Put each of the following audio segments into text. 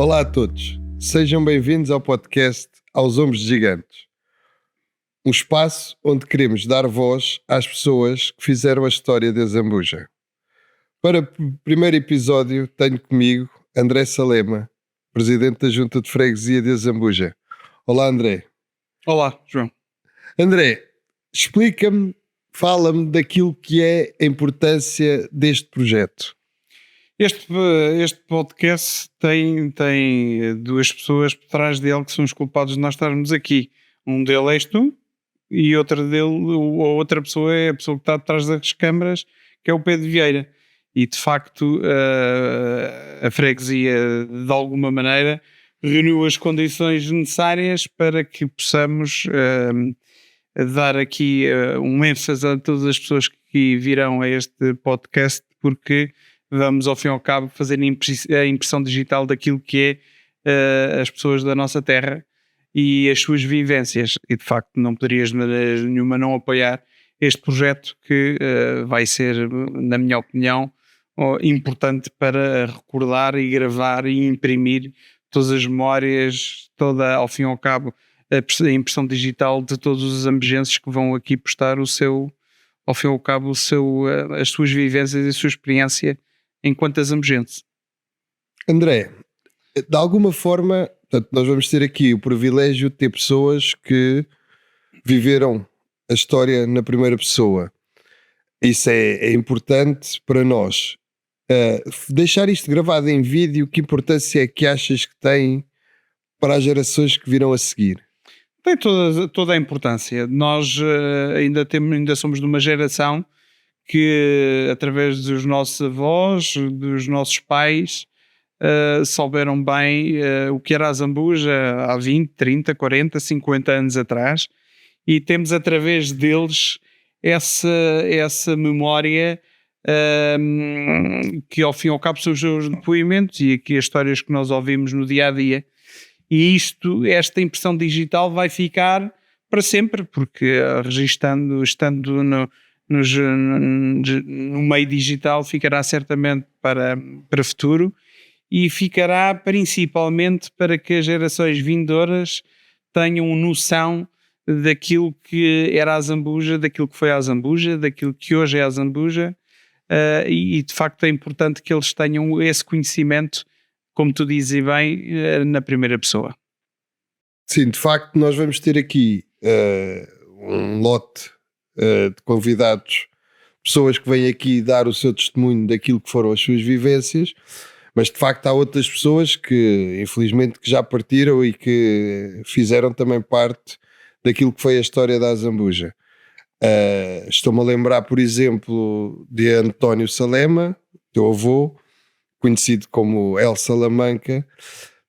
Olá a todos, sejam bem-vindos ao podcast Aos Ombros de Gigantes, um espaço onde queremos dar voz às pessoas que fizeram a história da Zambuja. Para o primeiro episódio tenho comigo André Salema, presidente da Junta de Freguesia de Zambuja. Olá André. Olá João. André, explica-me, fala-me daquilo que é a importância deste projeto. Este podcast tem duas pessoas por trás dele que são os culpados de nós estarmos aqui. Um deles és tu e outra pessoa é a pessoa que está atrás das câmaras, que é o Pedro Vieira. E de facto a freguesia de alguma maneira reuniu as condições necessárias para que possamos dar aqui um ênfase a todas as pessoas que virão a este podcast, porque vamos ao fim e ao cabo fazer a impressão digital daquilo que é as pessoas da nossa terra e as suas vivências, e de facto não poderias de maneira nenhuma não apoiar este projeto que vai ser, na minha opinião, importante para recordar e gravar e imprimir todas as memórias, toda ao fim e ao cabo a impressão digital de todos os zambujenses que vão aqui prestar ao fim e ao cabo as suas vivências e a sua experiência enquanto zambujense. André, de alguma forma, portanto, nós vamos ter aqui o privilégio de ter pessoas que viveram a história na primeira pessoa. Isso é importante para nós. Deixar isto gravado em vídeo, que importância é que achas que tem para as gerações que virão a seguir? Tem toda a importância. Nós ainda somos de uma geração que, através dos nossos avós, dos nossos pais, souberam bem o que era a Zambuja há 20, 30, 40, 50 anos atrás, e temos através deles essa memória que ao fim e ao cabo são os seus depoimentos e aqui as histórias que nós ouvimos no dia-a-dia. E esta impressão digital vai ficar para sempre, porque estando no meio digital ficará certamente para futuro, e ficará principalmente para que as gerações vindouras tenham noção daquilo que era a Zambuja, daquilo que foi a Zambuja, daquilo que hoje é a Zambuja, e de facto é importante que eles tenham esse conhecimento, como tu dizes bem, na primeira pessoa. Sim, de facto nós vamos ter aqui um lote de convidados, pessoas que vêm aqui dar o seu testemunho daquilo que foram as suas vivências, mas de facto há outras pessoas que infelizmente que já partiram e que fizeram também parte daquilo que foi a história da Zambuja. Estou-me a lembrar, por exemplo, de António Salema, teu avô, conhecido como El Salamanca.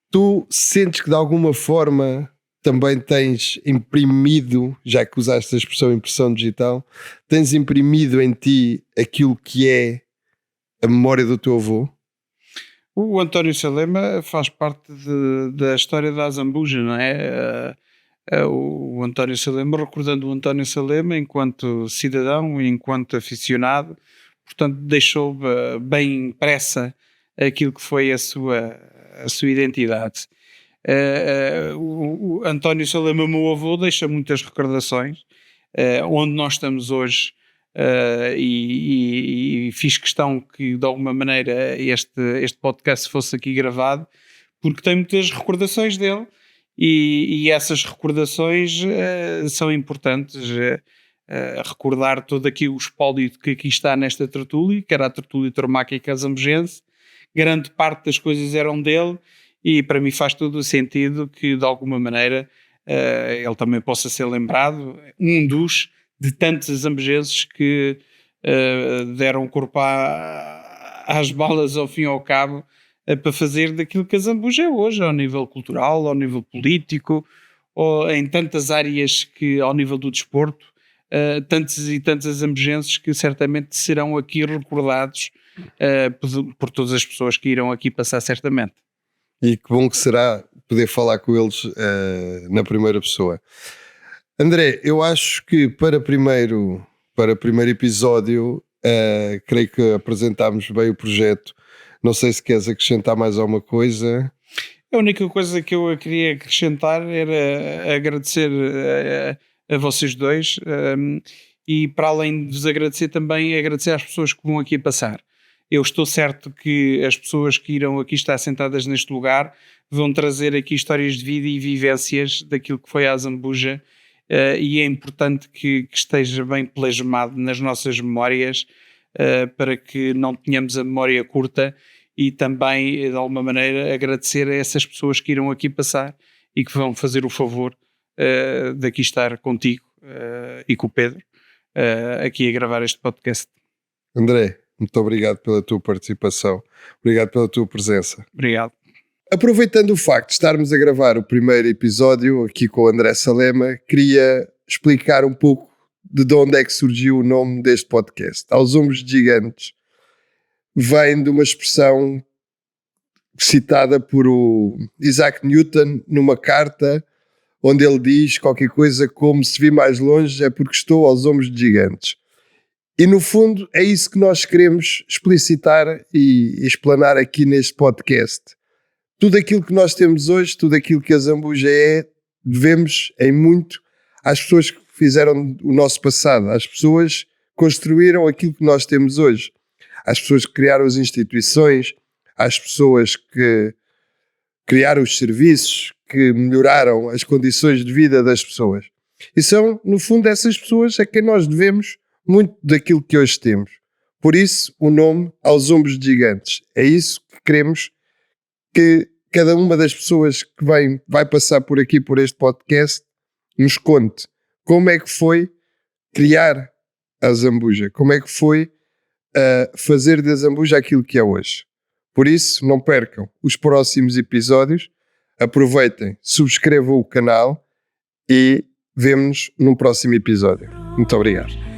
Tu sentes que de alguma forma também tens imprimido, já que usaste a expressão impressão digital, tens imprimido em ti aquilo que é a memória do teu avô? O António Salema faz parte da história da Zambuja, não é? O António Salema, recordando o António Salema enquanto cidadão e enquanto aficionado, portanto deixou bem impressa aquilo que foi a sua identidade. O António Salema, meu avô, deixa muitas recordações onde nós estamos hoje, e fiz questão que de alguma maneira este podcast fosse aqui gravado, porque tem muitas recordações dele, e essas recordações são importantes. Recordar todo aqui o espólio que aqui está nesta tertúlia, que era a tertúlia tauromáquica zambujense. Grande parte das coisas eram dele, e para mim faz todo o sentido que de alguma maneira ele também possa ser lembrado, de tantos zambujenses que deram corpo às balas ao fim e ao cabo, para fazer daquilo que a Zambuja é hoje, ao nível cultural, ao nível político, ou em tantas áreas, que ao nível do desporto, tantos e tantos zambujenses que certamente serão aqui recordados por todas as pessoas que irão aqui passar certamente. E que bom que será poder falar com eles na primeira pessoa. André, eu acho que para primeiro episódio, creio que apresentámos bem o projeto. Não sei se queres acrescentar mais alguma coisa. A única coisa que eu queria acrescentar era agradecer a vocês dois, e para além de vos agradecer também, agradecer às pessoas que vão aqui passar. Eu estou certo que as pessoas que irão aqui estar sentadas neste lugar vão trazer aqui histórias de vida e vivências daquilo que foi a Zambuja, e é importante que esteja bem plasmado nas nossas memórias, para que não tenhamos a memória curta, e também, de alguma maneira, agradecer a essas pessoas que irão aqui passar e que vão fazer o favor de aqui estar contigo e com o Pedro, aqui a gravar este podcast. André, muito obrigado pela tua participação, obrigado pela tua presença. Obrigado. Aproveitando o facto de estarmos a gravar o primeiro episódio aqui com o André Salema, queria explicar um pouco de onde é que surgiu o nome deste podcast. Aos Ombros Gigantes vem de uma expressão citada por o Isaac Newton numa carta, onde ele diz qualquer coisa como: se vi mais longe é porque estou aos ombros de gigantes. E no fundo é isso que nós queremos explicitar e explanar aqui neste podcast. Tudo aquilo que nós temos hoje, tudo aquilo que a Zambuja é, devemos em muito às pessoas que fizeram o nosso passado, às pessoas que construíram aquilo que nós temos hoje, às pessoas que criaram as instituições, às pessoas que criaram os serviços, que melhoraram as condições de vida das pessoas. E são, no fundo, essas pessoas a quem nós devemos muito daquilo que hoje temos. Por isso, o nome Aos Ombros de Gigantes. É isso que queremos que cada uma das pessoas que vai passar por aqui, por este podcast, nos conte como é que foi criar a Zambuja, como é que foi fazer da Zambuja aquilo que é hoje. Por isso, não percam os próximos episódios, aproveitem, subscrevam o canal e vemo-nos num próximo episódio. Muito obrigado.